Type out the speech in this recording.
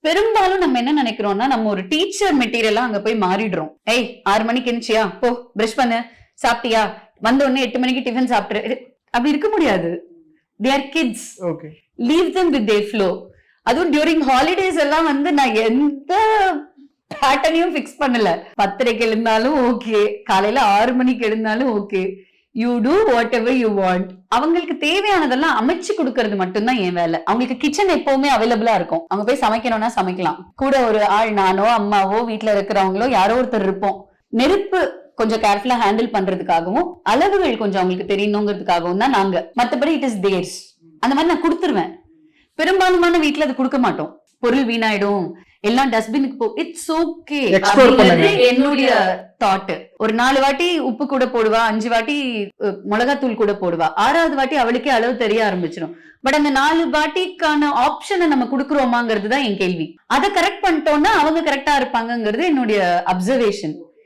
பெரும்பாலும் நம்ம என்ன நினைக்கிறோம்னா நம்ம ஒரு டீச்சர் மெட்டீரியலா அங்க போய் மாறிடுறோம். 6 மணிக்கு எந்திரிச்சியா, போ பிரஷ் பண்ணு, சாப்பிட்டியா, வந்த உடனே 8 மணிக்கு டிஃபன் சாப்பிட்டு, அப்படி இருக்க முடியாது. They are kids. Okay. Leave them with their flow. அதுவும் டியூரிங் ஹாலிடேஸ் எல்லாம் நான் எந்த பேட்டர்னையும் பிக்ஸ் பண்ணல. 10:30 எழுந்தாலும் ஓகே, காலையில 6 மணிக்கு எழுந்தாலும் okay. You do whatever you want. அவங்களுக்கு தேவையானதெல்லாம் அமைச்சு கொடுக்கறது மட்டும்தான் என் வேலை. அவங்களுக்கு கிச்சன் எப்பவுமே அவைலபிளா இருக்கும். அவங்க போய் சமைக்கணும்னா சமைக்கலாம். கூட ஒரு ஆள், நானோ அம்மாவோ வீட்டுல இருக்கிறவங்களோ யாரோ ஒருத்தர் இருப்போம். நெருப்பு கொஞ்சம் கேர்ஃபுல்லா ஹேண்டில் பண்றதுக்காகவும் அளவுகள் கொஞ்சம் அவங்களுக்கு தெரியணுங்கிறதுக்காகவும் தான் நாங்க. மத்தபடி இட் இஸ் தேர்ஸ். அந்த மாதிரி நான் கொடுத்துருவேன். பெரும்பாலுமான வீட்டுல அது கொடுக்க மாட்டோம். பொருள் வீணாயிடும், எல்லாம் டஸ்ட்பினுக்கு போ, இட்ஸ் ஓகே. என்னுடைய தாட். ஒரு 4 வாட்டி உப்பு கூட போடுவா, 5 வாட்டி மிளகாத்தூள் கூட போடுவா, 6வது வாட்டி அவளுக்கே அளவு தெரிய ஆரம்பிச்சிடும். பட் அந்த 4 வாட்டிக்கான ஆப்ஷனை நம்ம கொடுக்குறோமாங்கிறது தான் என் கேள்வி. அதை கரெக்ட் பண்ணிட்டோம்னா அவங்க கரெக்டா இருப்பாங்கிறது என்னுடைய அப்சர்வேஷன்.